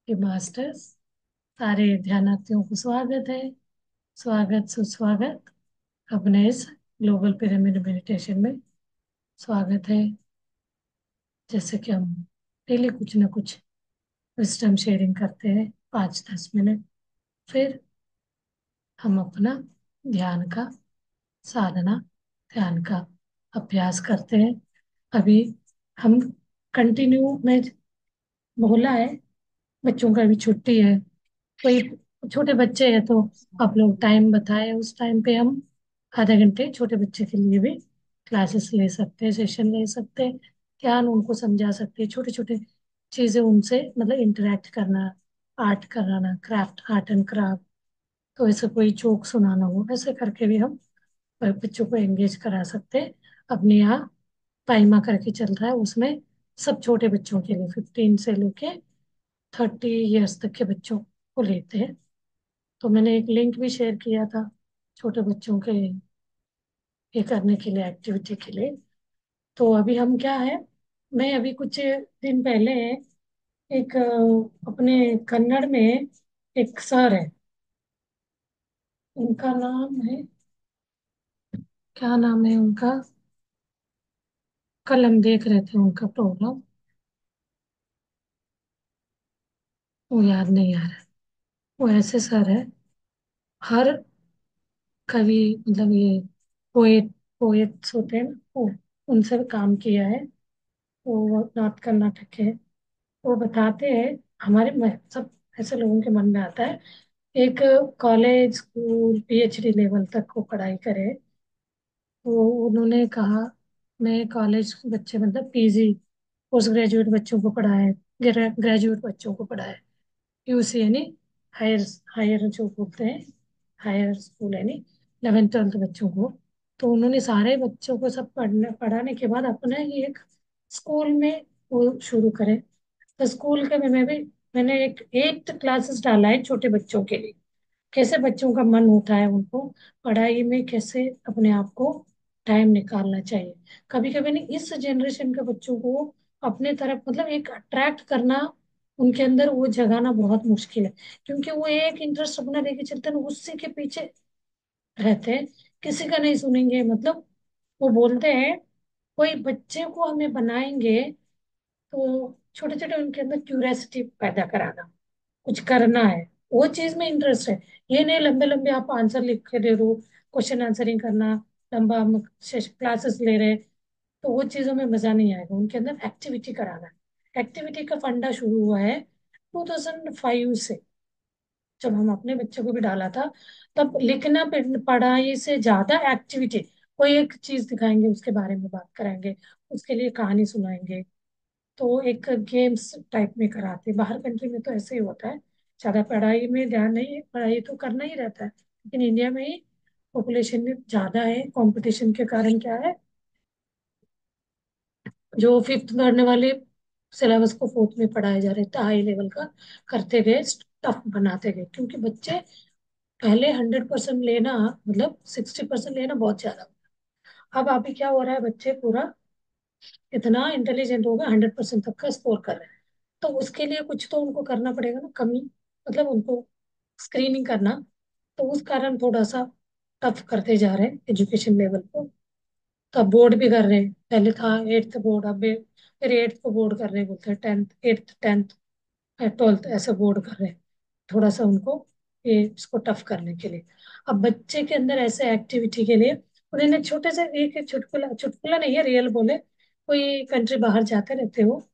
के मास्टर्स सारे ध्यानार्थियों को स्वागत है। स्वागत सुस्वागत अपने इस ग्लोबल पिरामिड मेडिटेशन में स्वागत है। जैसे कि हम डेली कुछ ना कुछ विजडम शेयरिंग करते हैं 5-10 मिनट, फिर हम अपना ध्यान का साधना ध्यान का अभ्यास करते हैं। अभी हम कंटिन्यू में बोला है, बच्चों का भी छुट्टी है, कोई छोटे बच्चे हैं तो आप लोग टाइम बताए, उस टाइम पे हम आधे घंटे छोटे बच्चे के लिए भी क्लासेस ले सकते हैं, सेशन ले सकते हैं, ध्यान उनको समझा सकते हैं, छोटे छोटे चीजें उनसे मतलब इंटरेक्ट करना, आर्ट कराना, क्राफ्ट, आर्ट एंड क्राफ्ट। तो ऐसे कोई जोक सुनाना हो, ऐसे करके भी हम बच्चों को एंगेज करा सकते हैं। अपने यहाँ पाइमा करके चल रहा है, उसमें सब छोटे बच्चों के लिए 15 से लेके 30 इयर्स तक के बच्चों को लेते हैं। तो मैंने एक लिंक भी शेयर किया था छोटे बच्चों के ये करने के लिए, एक्टिविटी के लिए। तो अभी हम क्या है, मैं अभी कुछ दिन पहले एक अपने कन्नड़ में एक सर है, उनका नाम है, क्या नाम है उनका, कल हम देख रहे थे उनका प्रोग्राम, वो याद नहीं आ रहा। वो ऐसे सर है, हर कवि मतलब ये पोएट पोएट्स होते हैं ना, वो उनसे भी काम किया है। वो नॉर्थ कर्नाटक के, वो बताते हैं, हमारे सब ऐसे लोगों के मन में आता है एक कॉलेज स्कूल पीएचडी लेवल तक को पढ़ाई करे। तो उन्होंने कहा मैं कॉलेज बच्चे मतलब पीजी पोस्ट ग्रेजुएट बच्चों को पढ़ाए, ग्रेजुएट बच्चों को पढ़ाए, यूसी यानी हायर हायर जो बोलते हैं, हायर स्कूल यानी 11th-12th बच्चों को। तो उन्होंने सारे बच्चों को सब पढ़ाने के बाद अपना ही एक स्कूल में वो शुरू करे। तो स्कूल के में मैं भी, मैंने एक 8th क्लासेस डाला है छोटे बच्चों के लिए, कैसे बच्चों का मन होता है उनको पढ़ाई में, कैसे अपने आप को टाइम निकालना चाहिए। कभी कभी नहीं, इस जनरेशन के बच्चों को अपने तरफ मतलब एक अट्रैक्ट करना, उनके अंदर वो जगाना बहुत मुश्किल है, क्योंकि वो एक इंटरेस्ट अपना लेके चलते हैं, उसी के पीछे रहते हैं, किसी का नहीं सुनेंगे। मतलब वो बोलते हैं कोई बच्चे को हमें बनाएंगे तो छोटे छोटे उनके अंदर क्यूरियोसिटी पैदा कराना, कुछ करना है, वो चीज में इंटरेस्ट है। ये नहीं लंबे लंबे आप आंसर लिख के दे दो, क्वेश्चन आंसरिंग करना, लंबा हम क्लासेस ले रहे, तो वो चीजों में मजा नहीं आएगा। उनके अंदर एक्टिविटी कराना है। एक्टिविटी का फंडा शुरू हुआ है 2005 से, जब हम अपने बच्चे को भी डाला था, तब लिखना पढ़ाई से ज्यादा एक्टिविटी, कोई एक चीज दिखाएंगे उसके बारे में बात कराएंगे, उसके लिए कहानी सुनाएंगे। तो एक गेम्स टाइप में कराते, बाहर कंट्री में तो ऐसे ही होता है, ज्यादा पढ़ाई में ध्यान नहीं, पढ़ाई तो करना ही रहता है, लेकिन इंडिया में ही पॉपुलेशन में ज्यादा है, कंपटीशन के कारण क्या है, जो फिफ्थ पढ़ने वाले सिलेबस को फोर्थ में पढ़ाया जा रहा था, हाई लेवल का करते गए, टफ बनाते गए, क्योंकि बच्चे पहले 100% लेना मतलब 60% लेना बहुत ज्यादा। अब अभी क्या हो रहा है, बच्चे पूरा इतना इंटेलिजेंट हो गए, 100% तक का स्कोर कर रहे हैं। तो उसके लिए कुछ तो उनको करना पड़ेगा ना, कमी मतलब उनको स्क्रीनिंग करना। तो उस कारण थोड़ा सा टफ करते जा रहे हैं एजुकेशन लेवल को। तो अब बोर्ड भी कर रहे हैं, पहले था 8th बोर्ड, अब फिर 8th को बोर्ड कर रहे हैं, बोलते हैं 10th 12th ऐसे बोर्ड कर रहे हैं, थोड़ा सा उनको ये इसको टफ करने के लिए। अब बच्चे के अंदर ऐसे एक्टिविटी के लिए उन्होंने छोटे से एक चुटकुला, चुटकुला नहीं है रियल बोले, कोई कंट्री बाहर जाते रहते हो,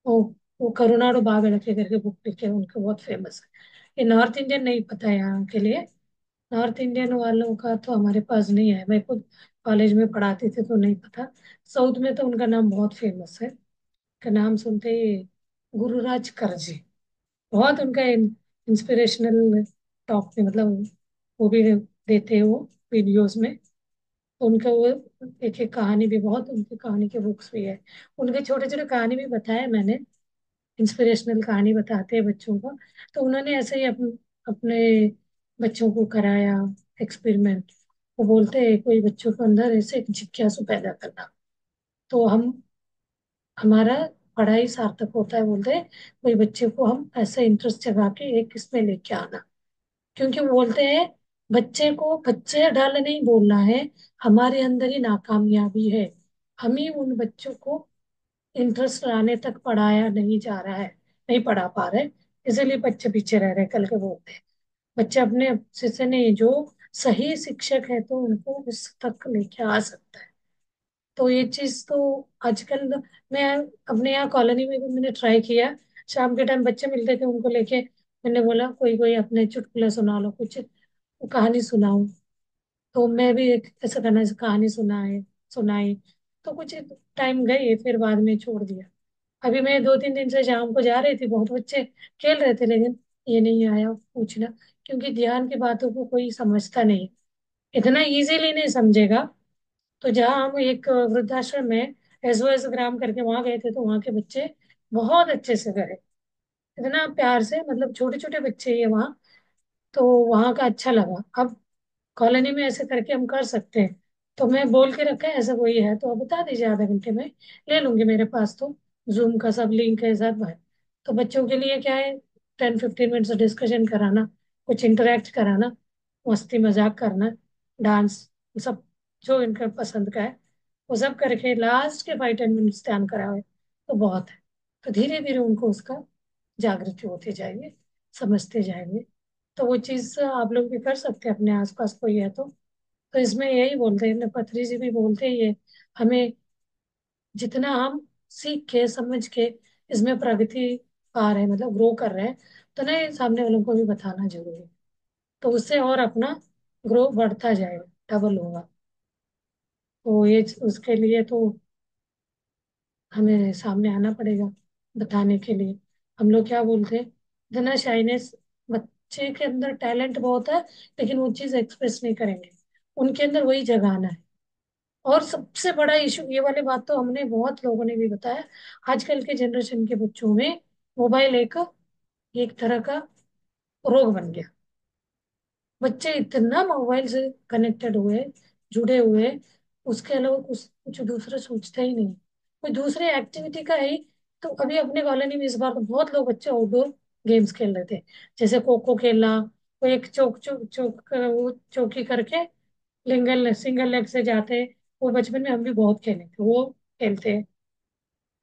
वो वो करुणाड़ू बाबेಳಕೆ करके बुक लिखे, उनके बहुत फेमस है। ये नॉर्थ इंडियन नहीं पता है यहाँ के लिए, नॉर्थ इंडियन वालों का तो हमारे पास नहीं है, मैं खुद कॉलेज में पढ़ाती थी तो नहीं पता। साउथ में तो उनका नाम बहुत फेमस है, का नाम सुनते ही गुरुराज करजी, बहुत उनका इंस्पिरेशनल टॉक में मतलब वो भी देते हैं वो वीडियोस में। तो उनका वो एक एक कहानी भी, बहुत उनकी कहानी के बुक्स भी है, उनके छोटे छोटे कहानी भी बताए मैंने, इंस्पिरेशनल कहानी बताते हैं बच्चों को। तो उन्होंने ऐसे ही अपने बच्चों को कराया एक्सपेरिमेंट। वो बोलते हैं कोई बच्चों के अंदर ऐसे एक जिज्ञासु पैदा करना। तो हम हमारा पढ़ाई सार्थक होता है बोलते हैं, कोई बच्चे को हम ऐसे इंटरेस्ट जगा के एक इसमें लेके आना। क्योंकि वो बोलते हैं बच्चे को बच्चे डल नहीं बोलना है, हमारे अंदर ही नाकामयाबी है, हम ही उन बच्चों को इंटरेस्ट लाने तक पढ़ाया नहीं जा रहा है, नहीं पढ़ा पा रहे, इसीलिए बच्चे पीछे रह रहे हैं। कल के बोलते हैं बच्चे अपने से नहीं, जो सही शिक्षक है तो उनको उस तक लेके आ सकता है। तो ये चीज तो आजकल मैं अपने यहाँ कॉलोनी में भी मैंने ट्राई किया। शाम के टाइम बच्चे मिलते थे, उनको लेके मैंने बोला कोई कोई अपने चुटकुले सुना लो, कुछ कहानी सुनाओ। तो मैं भी एक ऐसा करना, ऐसे कहानी सुनाई। तो कुछ टाइम गई, फिर बाद में छोड़ दिया। अभी मैं 2-3 दिन से शाम को जा रही थी, बहुत बच्चे खेल रहे थे, लेकिन ये नहीं आया पूछना, क्योंकि ध्यान की बातों को कोई समझता नहीं, इतना इजीली नहीं समझेगा। तो जहाँ हम एक वृद्धाश्रम में SOS ग्राम करके वहां गए थे, तो वहां के बच्चे बहुत अच्छे से गए, इतना प्यार से, मतलब छोटे छोटे बच्चे ही है वहाँ। तो वहां का अच्छा लगा। अब कॉलोनी में ऐसे करके हम कर सकते हैं। तो मैं बोल के रखा है, ऐसा कोई है तो आप बता दीजिए, आधे घंटे में ले लूंगी, मेरे पास तो जूम का सब लिंक है सब है। तो बच्चों के लिए क्या है, 10-15 मिनट डिस्कशन कराना, कुछ इंटरेक्ट कराना, मस्ती मजाक करना, डांस, सब जो इनका पसंद का है वो सब करके लास्ट के 5-10 मिनट्स ध्यान कराए तो बहुत है। तो धीरे धीरे उनको उसका जागृति होती जाएगी, समझते जाएंगे। तो वो चीज आप लोग भी कर सकते हैं, अपने आसपास कोई है तो इसमें यही बोलते हैं, पत्री जी भी बोलते हैं ये, हमें जितना हम सीख के समझ के इसमें प्रगति पा रहे हैं, मतलब ग्रो कर रहे हैं, तो नहीं सामने वालों को भी बताना जरूरी है। तो उससे और अपना ग्रो बढ़ता जाएगा, डबल होगा। तो ये उसके लिए तो हमें सामने आना पड़ेगा बताने के लिए। हम लोग क्या बोलते हैं, इतना शाइनेस, बच्चे के अंदर टैलेंट बहुत है, लेकिन वो चीज एक्सप्रेस नहीं करेंगे, उनके अंदर वही जगाना है। और सबसे बड़ा इशू ये वाली बात तो हमने बहुत लोगों ने भी बताया, आजकल के जनरेशन के बच्चों में मोबाइल एक एक तरह का रोग बन गया। बच्चे इतना मोबाइल से कनेक्टेड हुए, जुड़े हुए, उसके अलावा कुछ कुछ दूसरा सोचता ही नहीं, कोई दूसरी एक्टिविटी का है ही। तो अभी अपने कॉलोनी में इस बार तो बहुत लोग बच्चे आउटडोर गेम्स खेल रहे थे, जैसे खो खो खेलना, वो एक चौक चौक चौक वो चौकी करके सिंगल लेग से जाते, वो बचपन में हम भी बहुत खेले थे, वो खेलते।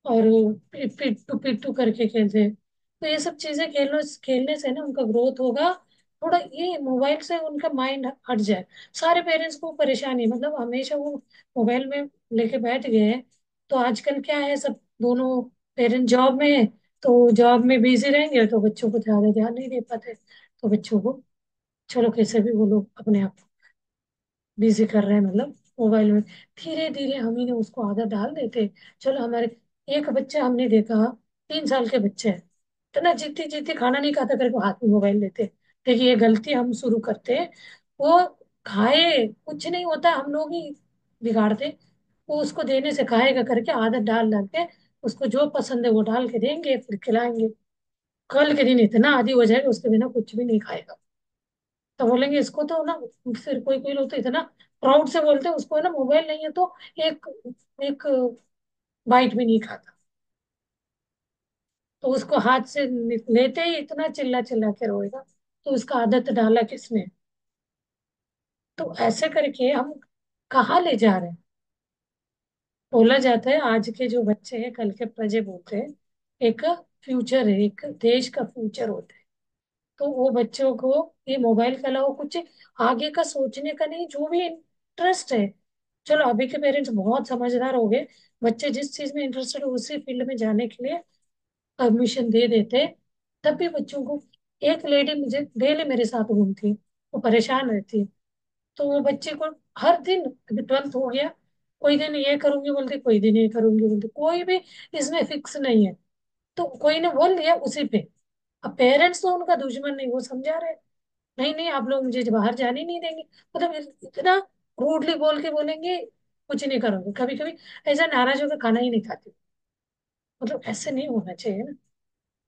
और वो पिट्टू पिट्टू करके खेलते हैं। तो ये सब चीजें खेलने से ना उनका ग्रोथ होगा। थोड़ा ये मोबाइल से उनका माइंड हट जाए। सारे पेरेंट्स को परेशानी, मतलब हमेशा वो मोबाइल में लेके बैठ गए हैं। तो आजकल क्या है, सब दोनों पेरेंट जॉब में है, तो जॉब में बिजी रहेंगे तो बच्चों को ज्यादा ध्यान नहीं दे पाते। तो बच्चों को चलो कैसे भी वो लोग अपने आप बिजी कर रहे हैं, मतलब मोबाइल में, धीरे धीरे हम ही ने उसको आदत डाल देते। चलो हमारे एक बच्चा हमने देखा, 3 साल के बच्चे हैं, इतना जीती जीती खाना नहीं खाता करके हाथ में मोबाइल लेते। देखिए ये गलती हम शुरू करते हैं। वो खाए कुछ नहीं होता, हम लोग ही बिगाड़ते। वो उसको देने से खाएगा करके आदत डाल डाल के उसको जो पसंद है वो डाल के देंगे, फिर खिलाएंगे। कल के दिन इतना आदी हो जाएगा उसके बिना कुछ भी नहीं खाएगा। तो बोलेंगे इसको तो ना, फिर कोई कोई लोग तो इतना प्राउड से बोलते हैं उसको है ना मोबाइल नहीं है तो एक एक बाइट भी नहीं खाता। तो उसको हाथ से लेते ही इतना चिल्ला चिल्ला के रोएगा। तो उसका आदत डाला किसने? तो ऐसे करके हम कहाँ ले जा रहे हैं? बोला जाता है आज के जो बच्चे हैं कल के प्रजे बोलते हैं, एक फ्यूचर है, एक देश का फ्यूचर होता है। तो वो बच्चों को ये मोबाइल के अलावा कुछ आगे का सोचने का नहीं, जो भी इंटरेस्ट है। चलो अभी के पेरेंट्स बहुत समझदार हो गए, बच्चे जिस चीज में इंटरेस्टेड है उसी फील्ड में जाने के लिए परमिशन दे देते। तब भी बच्चों को, एक लेडी मुझे डेली मेरे साथ घूमती है, वो परेशान रहती है। तो वो बच्चे को हर दिन, अभी 12th हो गया, कोई दिन ये करूंगी बोलती, कोई दिन ये करूंगी बोलती, कोई भी इसमें फिक्स नहीं है। तो कोई ने बोल दिया उसी पे। अब पेरेंट्स तो उनका दुश्मन नहीं, वो समझा रहे नहीं नहीं आप लोग मुझे बाहर जाने नहीं देंगे, मतलब इतना रूडली बोल के बोलेंगे कुछ नहीं करोगे। कभी कभी ऐसा नाराज होकर खाना ही नहीं खाते, मतलब ऐसे नहीं होना चाहिए ना।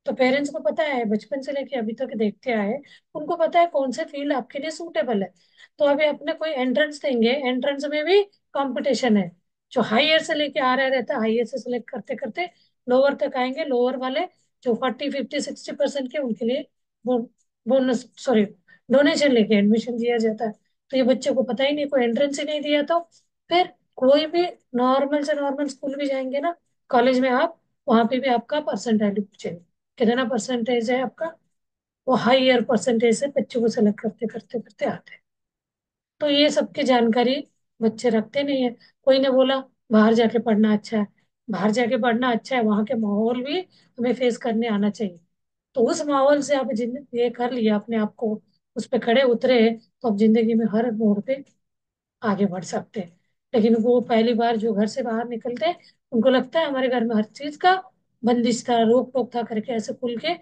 तो पेरेंट्स को पता है, बचपन से लेके अभी तक देखते आए, उनको पता है कौन से फील्ड आपके लिए सूटेबल है। तो अभी अपने कोई एंट्रेंस देंगे, एंट्रेंस में भी कंपटीशन है। जो हाईयर से लेके आ रहा रहता है, हाईयर से सिलेक्ट करते करते लोअर तक आएंगे, लोअर वाले जो 40 50 60% के, उनके लिए वो बोनस, सॉरी, डोनेशन लेके एडमिशन दिया जाता है। तो ये बच्चों को पता ही नहीं, कोई एंट्रेंस ही नहीं दिया, तो फिर कोई भी नॉर्मल से नॉर्मल स्कूल भी जाएंगे ना, कॉलेज में आप, वहां पे भी आपका परसेंटाइल पूछेंगे, कितना परसेंटेज है आपका। वो हाईयर परसेंटेज से बच्चों को सेलेक्ट करते करते करते आते हैं। तो ये सबकी जानकारी बच्चे रखते नहीं है। कोई ने बोला बाहर जाके पढ़ना अच्छा है, बाहर जाके पढ़ना अच्छा है, वहां के माहौल भी हमें फेस करने आना चाहिए। तो उस माहौल से आप जिन ये कर लिया अपने आप को, उस पे खड़े उतरे, तो आप जिंदगी में हर मोड़ पे आगे बढ़ सकते हैं। लेकिन वो पहली बार जो घर से बाहर निकलते हैं, उनको लगता है हमारे घर में हर चीज का बंदिश था, रोक टोक था, करके ऐसे खुल के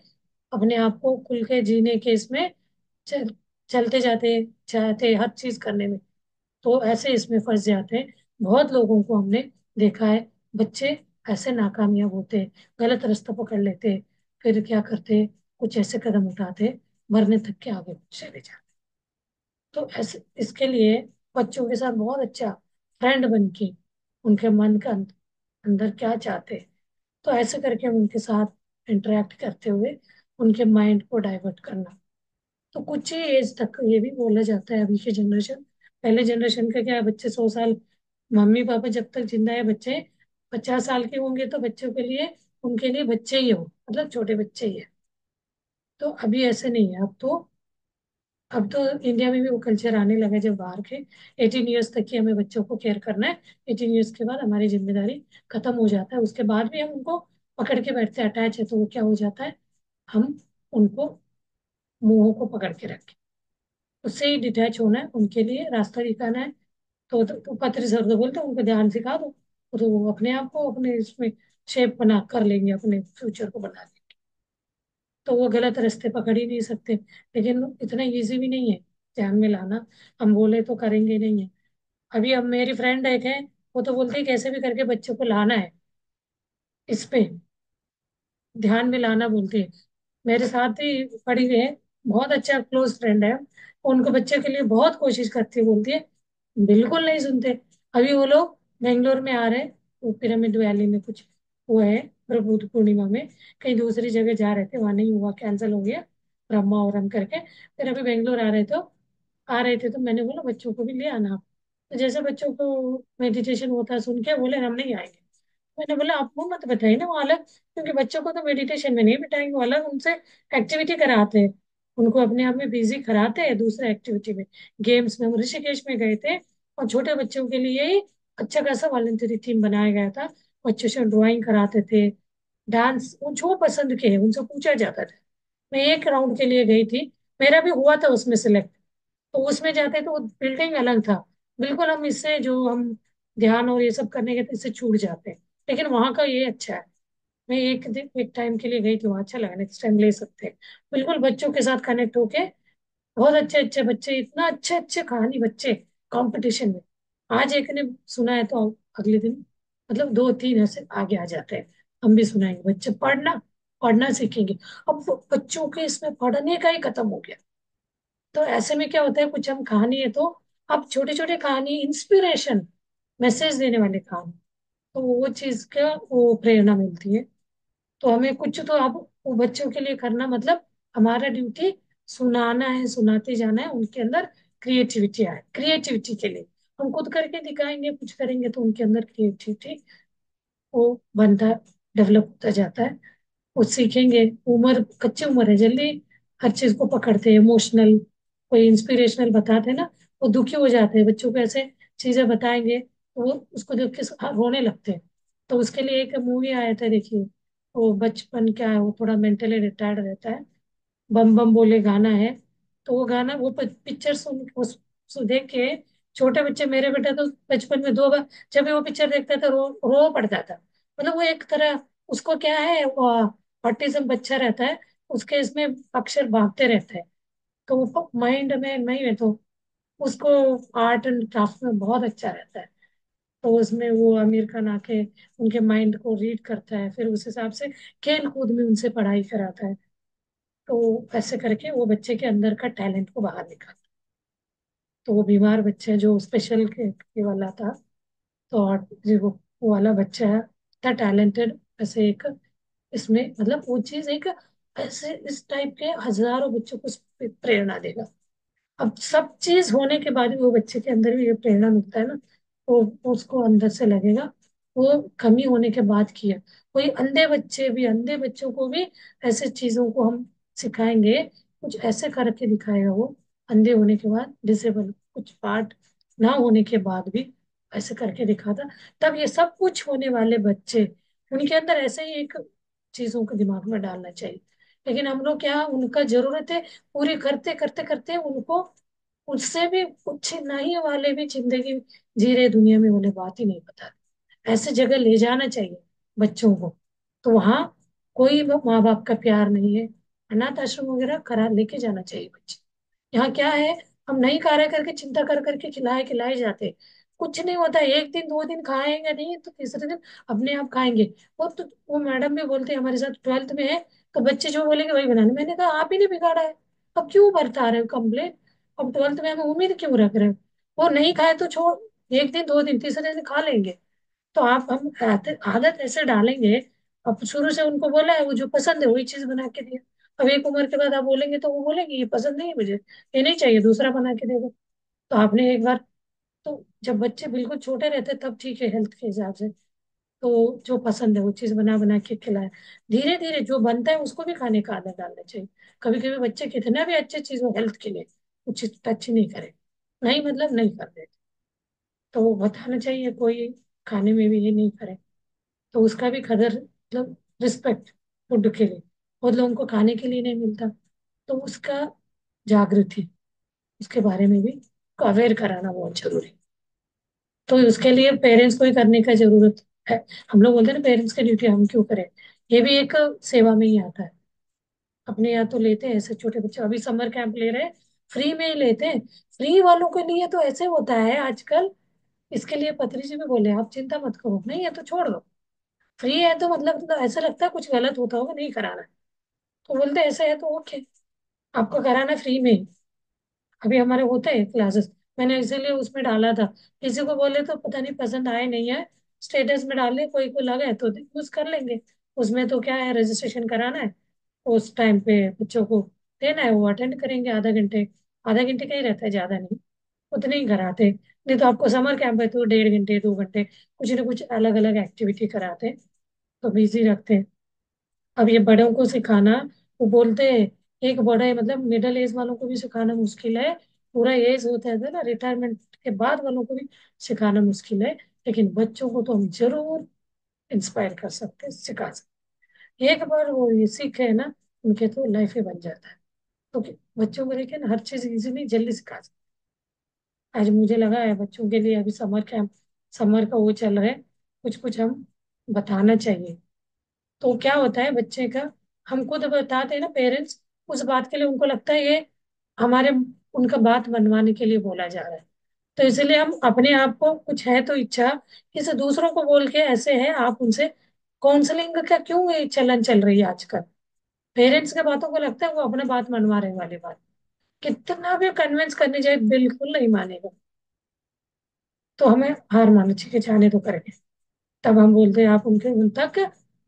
अपने आप को खुल के जीने के इसमें चल, चलते जाते चाहते हर चीज करने में। तो ऐसे इसमें फंस जाते हैं। बहुत लोगों को हमने देखा है, बच्चे ऐसे नाकामयाब होते हैं, गलत रास्ता पकड़ लेते हैं, फिर क्या करते हैं, कुछ ऐसे कदम उठाते हैं, मरने तक के आगे चले जाते। तो ऐसे इसके लिए बच्चों के साथ बहुत अच्छा फ्रेंड बन के, उनके मन का अंदर क्या चाहते हैं, तो ऐसे करके उनके साथ इंटरेक्ट करते हुए उनके माइंड को डाइवर्ट करना। तो कुछ ही एज तक ये भी बोला जाता है, अभी के जनरेशन, पहले जनरेशन का क्या है, बच्चे 100 साल, मम्मी पापा जब तक जिंदा है, बच्चे 50 साल के होंगे तो बच्चों के लिए, उनके लिए बच्चे ही हो, मतलब छोटे बच्चे ही है। तो अभी ऐसे नहीं है, अब तो इंडिया में भी वो कल्चर आने लगा है, जब बाहर के 18 ईयर्स तक ही हमें बच्चों को केयर करना है। 18 ईयर्स के बाद हमारी जिम्मेदारी खत्म हो जाता है, उसके बाद भी हम उनको पकड़ के बैठते हैं, अटैच है, तो वो क्या हो जाता है, हम उनको मुंहों को पकड़ के रखें, उससे ही डिटैच होना है, उनके लिए रास्ता दिखाना है। तो पत्र सर तो बोलते हैं, उनको ध्यान सिखा दो, तो वो अपने आप को अपने इसमें शेप बना कर लेंगे, अपने फ्यूचर को बना लेंगे। तो वो गलत रास्ते पकड़ ही नहीं सकते। लेकिन इतना इजी भी नहीं है ध्यान में लाना, हम बोले तो करेंगे नहीं है। अभी अब मेरी फ्रेंड एक है, वो तो बोलती है कैसे भी करके बच्चों को लाना है इस पे, ध्यान में लाना बोलती है। मेरे साथ ही पढ़ी हुई है, बहुत अच्छा क्लोज फ्रेंड है, उनको बच्चे के लिए बहुत कोशिश करती है, बोलती है, बिल्कुल नहीं सुनते। अभी वो लोग बेंगलोर में आ रहे हैं, वो पिरामिड वैली में कुछ वो है, प्रभु पूर्णिमा में कहीं दूसरी जगह जा रहे थे, वहां नहीं हुआ, कैंसिल हो गया, ब्रह्मावरम करके। फिर अभी बेंगलोर आ रहे थे तो मैंने बोला बच्चों को भी ले आना। तो जैसे बच्चों को मेडिटेशन होता सुन के बोले हम नहीं आएंगे। मैंने बोला आपको मत बताइए ना वो अलग, क्योंकि बच्चों को तो मेडिटेशन में नहीं बिठाएंगे, वो अलग उनसे एक्टिविटी कराते हैं, उनको अपने आप में बिजी कराते हैं दूसरे एक्टिविटी में, गेम्स में। हम ऋषिकेश में गए थे, और छोटे बच्चों के लिए ही अच्छा खासा वॉलंटरी टीम बनाया गया था, बच्चों से ड्राइंग कराते थे, डांस, वो जो पसंद के है उनसे पूछा जाता था। मैं एक राउंड के लिए गई थी, मेरा भी हुआ था उसमें सिलेक्ट। तो उसमें जाते तो वो बिल्डिंग अलग था, बिल्कुल हम इससे जो हम ध्यान और ये सब करने के थे इससे छूट जाते हैं। लेकिन वहां का ये अच्छा है, मैं एक दिन एक टाइम के लिए गई थी, वहां अच्छा लगा, नेक्स्ट टाइम ले सकते हैं। बिल्कुल बच्चों के साथ कनेक्ट होके, बहुत अच्छे अच्छे बच्चे, इतना अच्छे अच्छे कहानी बच्चे कंपटीशन में। आज एक ने सुना है तो अगले दिन मतलब दो तीन ऐसे आगे आ जाते हैं, हम भी सुनाएंगे, बच्चे पढ़ना पढ़ना सीखेंगे। अब वो बच्चों के इसमें पढ़ने का ही खत्म हो गया। तो ऐसे में क्या होता है, कुछ हम कहानी है तो अब छोटे छोटे कहानी, इंस्पिरेशन, मैसेज देने वाले कहानी, तो वो चीज का वो प्रेरणा मिलती है। तो हमें कुछ तो अब वो बच्चों के लिए करना, मतलब हमारा ड्यूटी सुनाना है, सुनाते जाना है, उनके अंदर क्रिएटिविटी आए, क्रिएटिविटी के लिए हम खुद करके दिखाएंगे, कुछ करेंगे तो उनके अंदर क्रिएटिविटी वो बनता, डेवलप होता जाता है, वो सीखेंगे। उम्र कच्ची उम्र है, जल्दी हर चीज को पकड़ते हैं, इमोशनल कोई इंस्पिरेशनल बताते हैं ना, वो दुखी हो जाते हैं, बच्चों को ऐसे चीजें बताएंगे तो वो उसको देख के रोने लगते हैं। तो उसके लिए एक मूवी आया था, देखिए, वो बचपन क्या है, वो थोड़ा मेंटली रिटायर्ड रहता है, बम बम बोले गाना है। तो वो गाना, वो पिक्चर देख के छोटे बच्चे, मेरे बेटा तो बचपन में 2 बार जब भी वो पिक्चर देखता था रो पड़ता था। मतलब वो एक तरह, उसको क्या है, ऑटिज्म बच्चा रहता है, उसके इसमें अक्षर भागते रहते हैं, तो वो माइंड में नहीं है, तो उसको आर्ट एंड क्राफ्ट में बहुत अच्छा रहता है। तो उसमें वो आमिर खान आके उनके माइंड को रीड करता है, फिर उस हिसाब से खेल कूद में उनसे पढ़ाई कराता है। तो ऐसे करके वो बच्चे के अंदर का टैलेंट को बाहर निकालता। तो वो बीमार बच्चा जो स्पेशल के वाला था, तो और वो वाला बच्चा था टैलेंटेड, ऐसे एक इसमें मतलब वो चीज एक ऐसे इस टाइप के हजारों बच्चों को प्रेरणा देगा। अब सब चीज होने के बाद भी वो बच्चे के अंदर भी ये प्रेरणा मिलता है ना, वो उसको अंदर से लगेगा वो कमी होने के बाद किया। कोई अंधे बच्चों को भी ऐसे चीजों को हम सिखाएंगे, कुछ ऐसे करके दिखाएगा वो, अंधे होने के बाद, डिसेबल कुछ पार्ट ना होने के बाद भी ऐसे करके दिखाता। तब ये सब कुछ होने वाले बच्चे, उनके अंदर ऐसे ही एक चीजों को दिमाग में डालना चाहिए। लेकिन हम लोग क्या, उनका जरूरत है पूरी करते करते करते उनको उससे भी कुछ नहीं वाले भी जिंदगी जी रहे दुनिया में, उन्हें बात ही नहीं पता। ऐसे जगह ले जाना चाहिए बच्चों को, तो वहाँ कोई माँ बाप का प्यार नहीं है, अनाथ आश्रम वगैरह करा लेके जाना चाहिए बच्चे। यहाँ क्या है, हम नहीं कार्य करके चिंता कर करके खिलाए खिलाए जाते, कुछ नहीं होता। एक दिन दो दिन खाएंगे नहीं तो तीसरे दिन अपने आप खाएंगे। वो मैडम भी बोलते हैं हमारे साथ, 12th में है तो बच्चे जो बोलेंगे वही बनाने। मैंने कहा आप ही ने बिगाड़ा है, अब क्यों बरता रहे हो कंप्लेन? अब 12th में हमें उम्मीद क्यों रख रहे हो? वो नहीं खाए तो छोड़, एक दिन दो दिन तीसरे दिन खा लेंगे। तो आप हम आदत ऐसे डालेंगे। अब शुरू से उनको बोला है वो जो पसंद है वही चीज बना के दिया। अब एक उम्र के बाद आप बोलेंगे तो वो बोलेंगे ये पसंद नहीं है मुझे, ये नहीं चाहिए, दूसरा बना के दे दो। तो आपने एक बार, तो जब बच्चे बिल्कुल छोटे रहते तब ठीक है हेल्थ के हिसाब से, तो जो पसंद है वो चीज बना बना के खिलाए। धीरे धीरे जो बनता है उसको भी खाने का आदत डालना चाहिए। कभी कभी बच्चे कितना भी अच्छी चीज हो हेल्थ के लिए, कुछ टच नहीं करे, नहीं मतलब नहीं कर देते, तो वो बताना चाहिए कोई खाने में भी ये नहीं करे, तो उसका भी कदर मतलब रिस्पेक्ट फूड के लिए, बहुत लोगों को खाने के लिए नहीं मिलता, तो उसका जागृति, उसके बारे में भी अवेयर कराना बहुत जरूरी है। तो उसके लिए पेरेंट्स को ही करने का जरूरत है। हम लोग बोलते हैं ना पेरेंट्स की ड्यूटी हम क्यों करें, ये भी एक सेवा में ही आता है। अपने यहाँ तो लेते हैं ऐसे छोटे बच्चे, अभी समर कैंप ले रहे हैं, फ्री में ही लेते हैं। फ्री वालों के लिए तो ऐसे होता है आजकल, इसके लिए पत्री जी भी बोले आप चिंता मत करो, नहीं है तो छोड़ दो। फ्री है तो मतलब ऐसा लगता है कुछ गलत होता होगा नहीं कराना है। तो बोलते ऐसा है तो ओके, आपको कराना फ्री में ही। अभी हमारे होते हैं क्लासेस, मैंने इसीलिए उसमें डाला था। किसी को बोले तो पता नहीं पसंद आए नहीं है, स्टेटस में डाल ले, कोई को लगा है तो यूज कर लेंगे। उसमें तो क्या है, रजिस्ट्रेशन कराना है, उस टाइम पे बच्चों को देना है, वो अटेंड करेंगे आधा घंटे, आधा घंटे का ही रहता है ज्यादा नहीं, उतने ही कराते। नहीं तो आपको समर कैंप है तो 1.5 घंटे 2 घंटे कुछ ना कुछ अलग अलग एक्टिविटी कराते हैं, तो बिजी रखते हैं। अब ये बड़ों को सिखाना, वो बोलते हैं एक बड़ा है मतलब मिडिल एज वालों को भी सिखाना मुश्किल है, पूरा एज होता है ना रिटायरमेंट के बाद वालों को भी सिखाना मुश्किल है, लेकिन बच्चों को तो हम जरूर इंस्पायर कर सकते हैं, सिखा सकते हैं। एक बार वो ये सीखे ना, उनके तो लाइफ ही बन जाता है। तो बच्चों को देखिए ना हर चीज इजीली जल्दी सिखा सकते हैं। आज मुझे लगा है बच्चों के लिए अभी समर कैंप, समर का वो चल रहा है, कुछ कुछ हम बताना चाहिए। तो क्या होता है बच्चे का, हम खुद बताते हैं ना पेरेंट्स, उस बात के लिए उनको लगता है ये हमारे, उनका बात मनवाने के लिए बोला जा रहा है। तो इसलिए हम अपने आप को कुछ है तो इच्छा, किसी दूसरों को बोल के ऐसे है आप उनसे, काउंसलिंग का क्यों ये चलन चल रही है आजकल, पेरेंट्स के बातों को लगता है वो अपने बात मनवा रहे वाली बात, कितना भी कन्विंस करने जाए बिल्कुल नहीं मानेगा। तो हमें हार माननी चाहिए, जाने तो करेंगे। तब हम बोलते हैं आप उनके उन तक,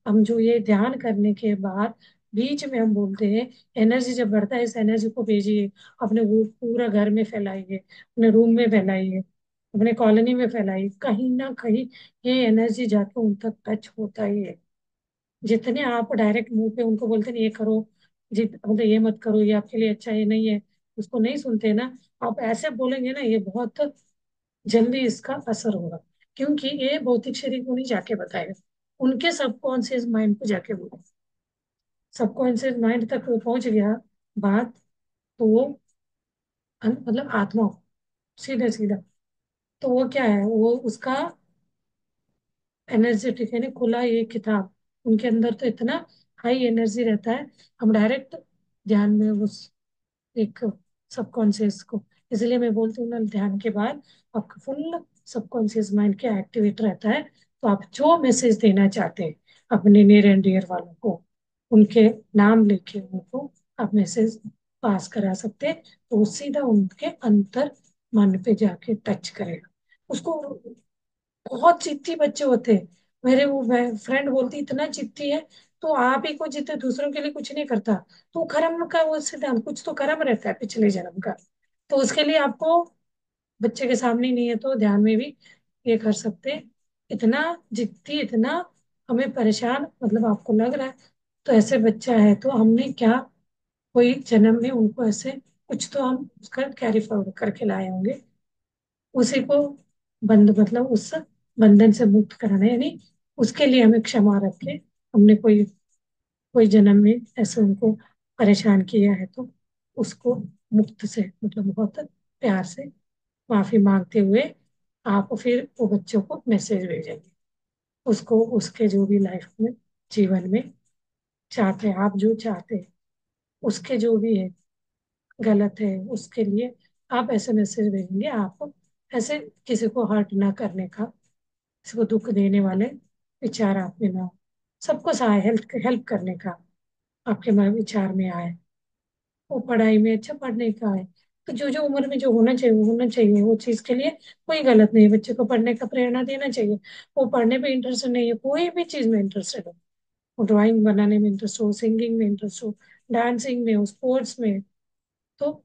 हम जो ये ध्यान करने के बाद बीच में हम बोलते हैं एनर्जी जब बढ़ता है इस एनर्जी को भेजिए, अपने वो पूरा घर में फैलाइए, अपने रूम में फैलाइए, अपने कॉलोनी में फैलाइए, कहीं ना कहीं ये एनर्जी जाके उन तक टच होता ही है। जितने आप डायरेक्ट मुंह पे उनको बोलते हैं ये करो, मतलब ये मत करो, ये आपके लिए अच्छा, ये नहीं है, उसको नहीं सुनते ना, आप ऐसे बोलेंगे ना ये बहुत जल्दी इसका असर होगा। क्योंकि ये भौतिक शरीर को नहीं जाके बताएगा, उनके सबकॉन्शियस माइंड को जाके बोलेगा। सबकॉन्शियस माइंड तक वो पहुंच गया बात, तो वो मतलब आत्मा को सीधा सीधा, तो वो क्या है, वो उसका एनर्जेटिक है ना, खुला ये किताब, उनके अंदर तो इतना हाई एनर्जी रहता है, हम डायरेक्ट ध्यान में उस एक सबकॉन्शियस को, इसलिए मैं बोलती हूँ ना ध्यान के बाद आपका फुल सबकॉन्शियस माइंड क्या एक्टिवेट रहता है, तो आप जो मैसेज देना चाहते हैं अपने नियर एंड डियर वालों को, उनके नाम लेके उनको आप मैसेज पास करा सकते हैं, तो वो सीधा उनके अंतर मन पे जाके टच करेगा उसको। बहुत जिद्दी बच्चे होते हैं, मेरे वो फ्रेंड बोलती इतना जिद्दी है, तो आप ही को जिद्द, दूसरों के लिए कुछ नहीं करता। तो कर्म का वो सिद्धांत, कुछ तो कर्म रहता है पिछले जन्म का, तो उसके लिए आपको बच्चे के सामने नहीं है तो ध्यान में भी ये कर सकते हैं। इतना जिद्दी, इतना हमें परेशान मतलब आपको लग रहा है, तो ऐसे बच्चा है तो हमने क्या, कोई जन्म में उनको ऐसे कुछ तो हम उसका कैरी फॉरवर्ड करके लाए होंगे, उसी को बंद मतलब उस बंधन से मुक्त कराना है। यानी उसके लिए हमें क्षमा रख के, हमने कोई कोई जन्म में ऐसे उनको परेशान किया है तो उसको मुक्त से मतलब बहुत प्यार से माफी मांगते हुए आप फिर वो बच्चों को मैसेज भेजेंगे, उसको उसके जो भी लाइफ में, जीवन में चाहते हैं, आप जो चाहते हैं, उसके जो भी है गलत है उसके लिए आप ऐसे मैसेज भेजेंगे। आप ऐसे किसी को हर्ट ना करने का, किसी को दुख देने वाले विचार आप में ना हो, सबको सहाय हेल्प हेल्प करने का आपके मन विचार में आए, वो पढ़ाई में अच्छा पढ़ने का है, तो जो जो उम्र में जो होना चाहिए वो होना चाहिए, वो चीज के लिए कोई गलत नहीं है, बच्चे को पढ़ने का प्रेरणा देना चाहिए। वो पढ़ने में इंटरेस्ट नहीं है, कोई भी चीज में इंटरेस्टेड हो, वो ड्राइंग बनाने में इंटरेस्ट हो, सिंगिंग में इंटरेस्ट हो, डांसिंग में हो, स्पोर्ट्स में, तो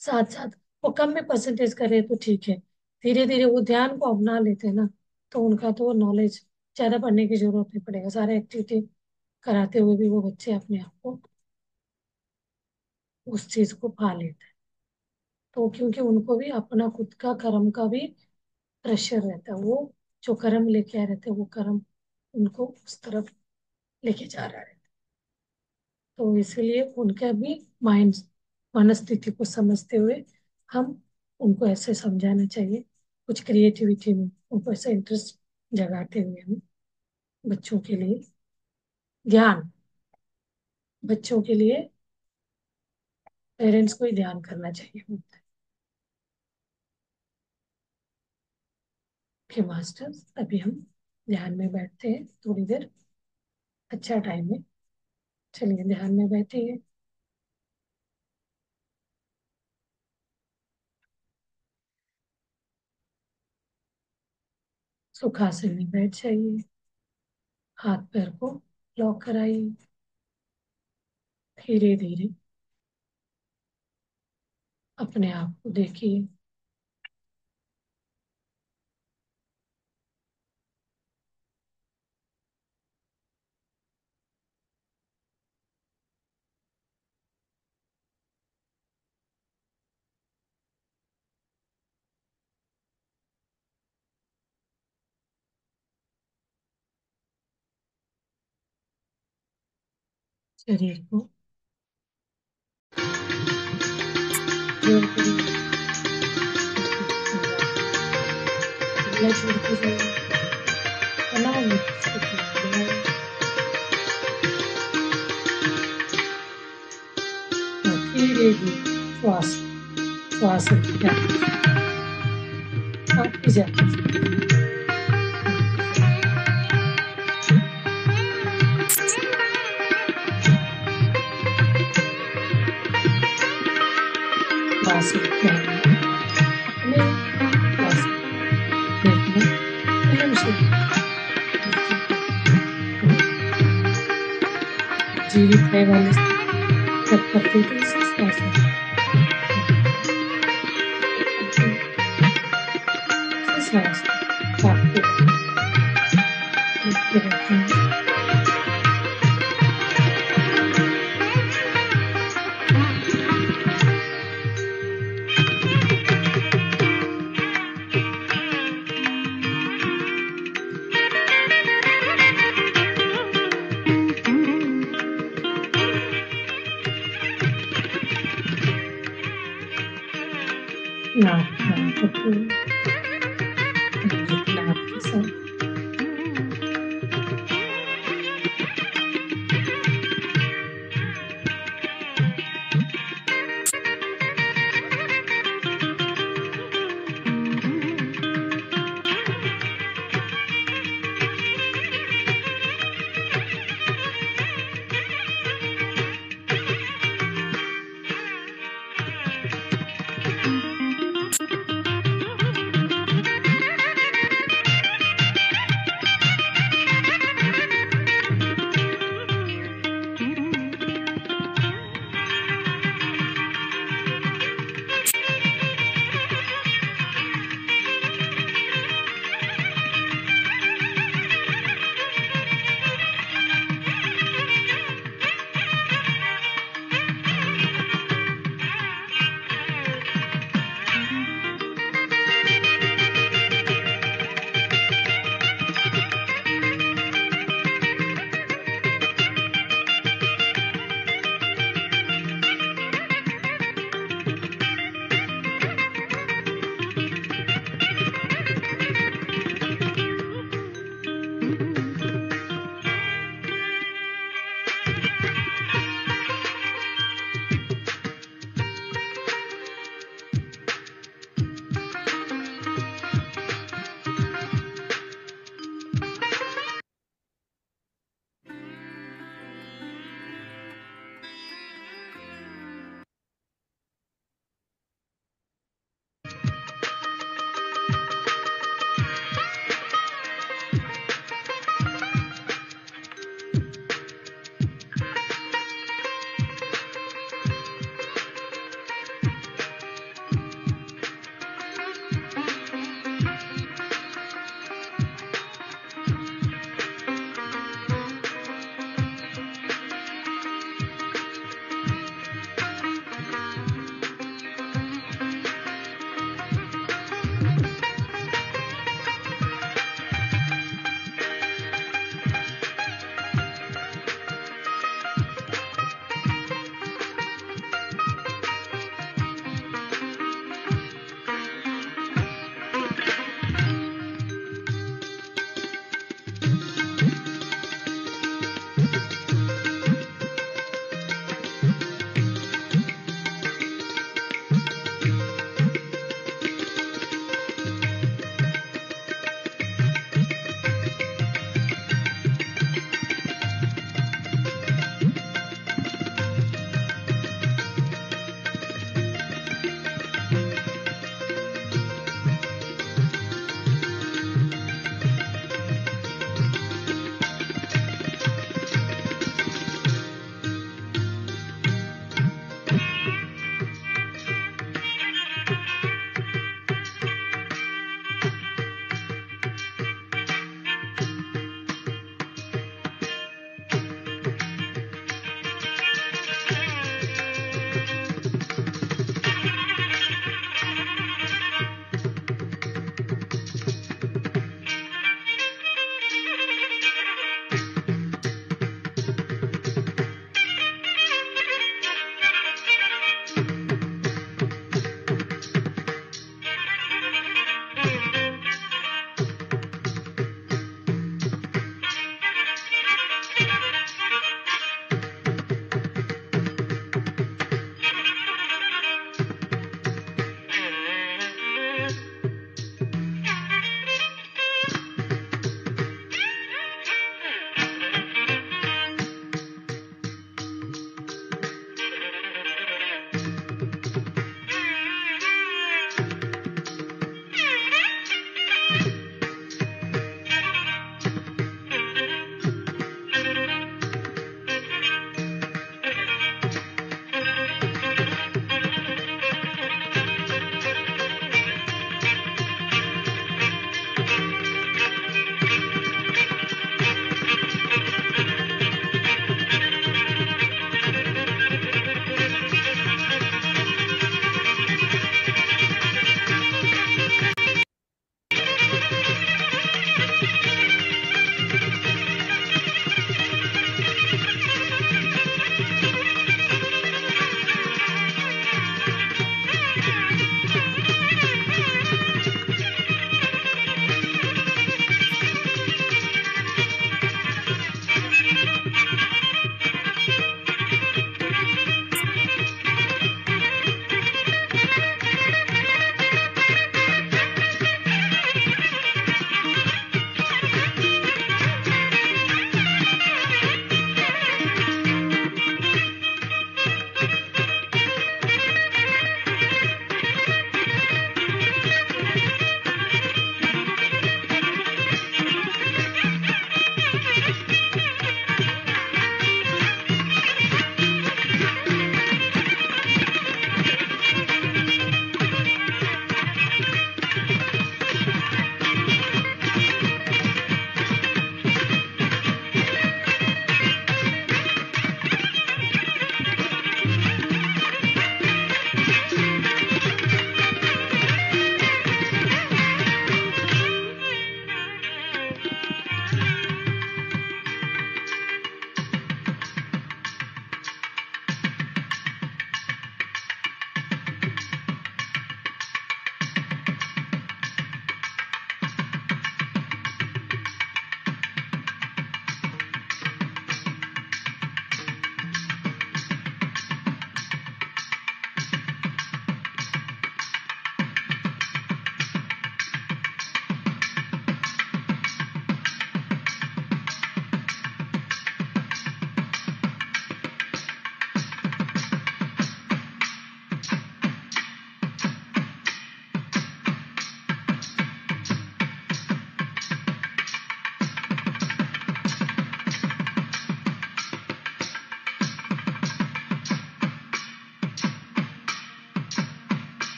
साथ साथ वो कम में परसेंटेज करे तो ठीक है, धीरे धीरे वो ध्यान को अपना लेते हैं ना, तो उनका तो नॉलेज ज्यादा पढ़ने की जरूरत नहीं पड़ेगा, सारे एक्टिविटी कराते हुए भी वो बच्चे अपने आप को उस चीज को पा लेते हैं। तो क्योंकि उनको भी अपना खुद का कर्म का भी प्रेशर रहता है, वो जो कर्म लेके आ रहते हैं वो कर्म उनको उस तरफ लेके जा रहा है, तो इसलिए उनका भी माइंड मनस्थिति को समझते हुए हम उनको ऐसे समझाना चाहिए, कुछ क्रिएटिविटी में उनको ऐसे इंटरेस्ट जगाते हुए हमें बच्चों के लिए ध्यान, बच्चों के लिए पेरेंट्स को ही ध्यान करना चाहिए। ओके मास्टर्स, अभी हम ध्यान में बैठते हैं थोड़ी देर, अच्छा टाइम है, चलिए ध्यान में बैठिए। सुखासन में बैठ जाइए, हाथ पैर को लॉक कराइए, धीरे धीरे अपने आप को देखिए। शरीर को जोर करिए, ढीला छोड़ते जाइए, तनाव मुक्त स्थिति में ले आइए, और धीरे धीरे श्वास श्वास की आते जाते आते जाते श्वास अपने श्वास देखना, आराम से जीवित है वाले जब करते तो इसे श्वास श्वास काटते रहते हैं। नाक बंद करके नाक के साथ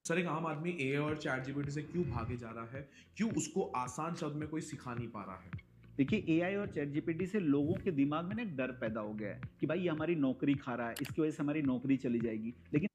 सर एक आम आदमी एआई और चैट जीपीटी से क्यों भागे जा रहा है? क्यों उसको आसान शब्द में कोई सिखा नहीं पा रहा है? देखिए, एआई और चैट जीपीटी से लोगों के दिमाग में ना एक डर पैदा हो गया है कि भाई ये हमारी नौकरी खा रहा है, इसकी वजह से हमारी नौकरी चली जाएगी। लेकिन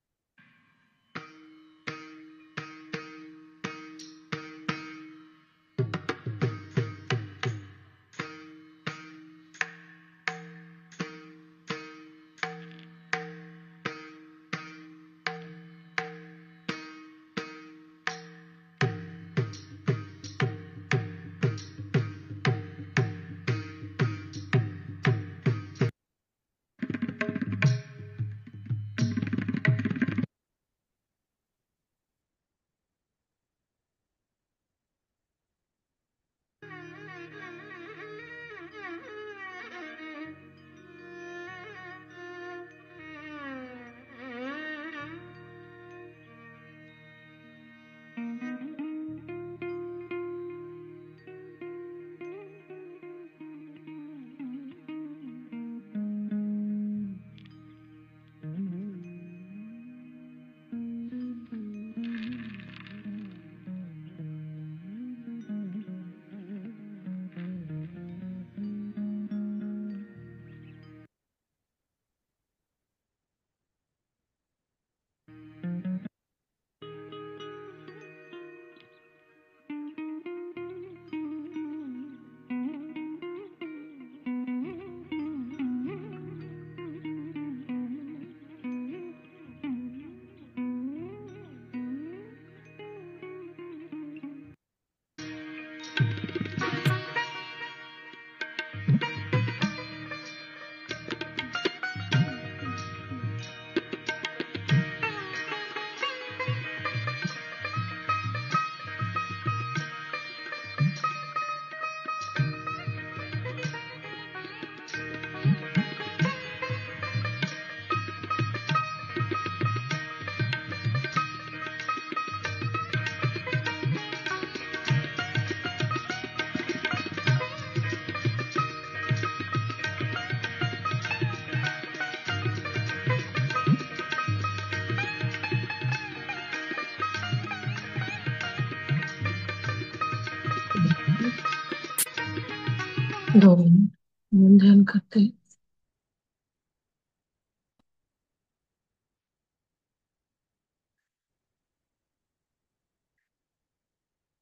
दो मिनट ध्यान करते हैं।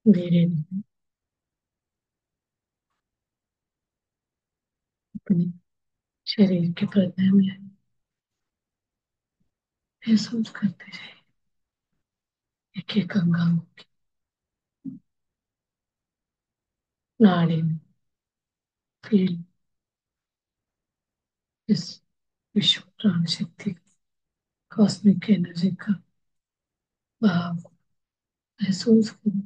धीरे धीरे अपने शरीर के प्राणायाम में महसूस करते जाइए एक एक अंगांग की नाड़ी में। फील इस विश्व प्राण शक्ति कॉस्मिक एनर्जी का भाव महसूस करें।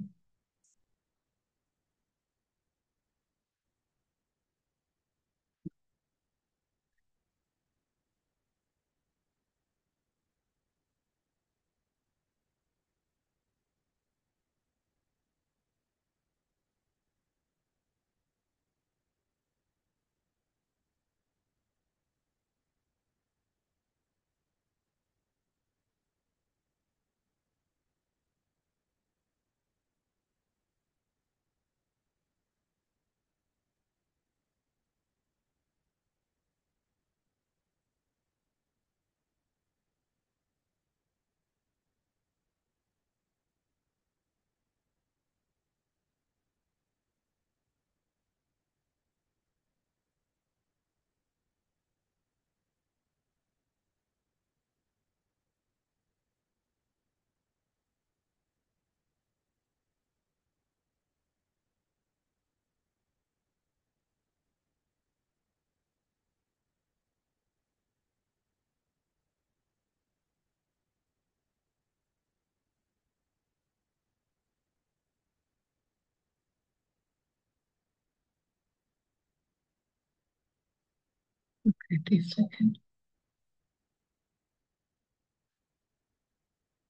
थर्टी सेकेंड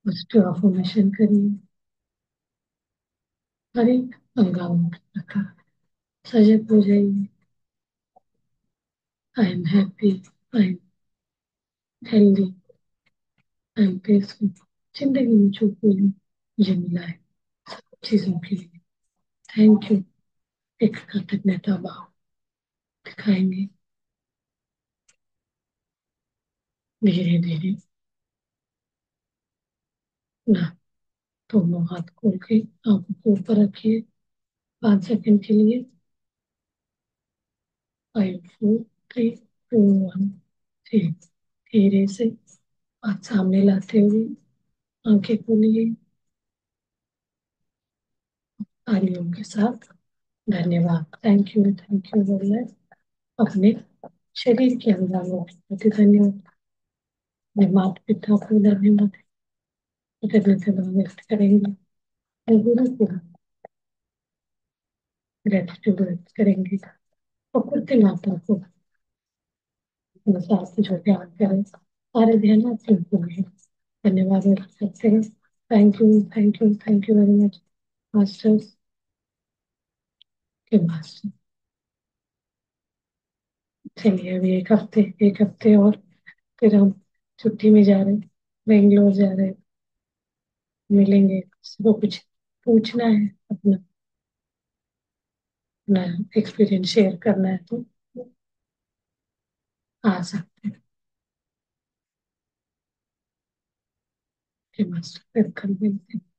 पॉजिटिव अफर्मेशन करिए। हर एक अंगांग प्रकार सजग हो जाइए। I am happy, I am healthy, I am peaceful. जिंदगी में जो भी हूँ ये मिला है चीजों के लिए। Thank you. एक कृतज्ञता भाव दिखाएंगे धीरे धीरे ना। दोनों हाथ खोल के आंखों को ऊपर रखिए 5 सेकंड के लिए। 5 4 3 2 1 धीरे से हाथ सामने लाते हुए आंखें खोलिए तालियों के साथ। धन्यवाद। थैंक यू बोलना है अपने शरीर के अंदर के प्रति धन्यवाद। अपने माता पिता को धन्यवाद कृतज्ञता भाव व्यक्त करेंगे और गुरु को ग्रेटिट्यूड व्यक्त करेंगे। प्रकृति माता को साथ जो ध्यान करें सारे ध्यान आपके ऊपर है। धन्यवाद व्यक्त करते हैं। Thank you very much masters के मास्टर। चलिए अभी एक हफ्ते और फिर हम छुट्टी में जा रहे हैं, बेंगलोर जा रहे हैं। मिलेंगे किसी को कुछ पूछना है अपना अपना एक्सपीरियंस शेयर करना है तो आ सकते हैं। मास्टर फिर कल मिलते हैं।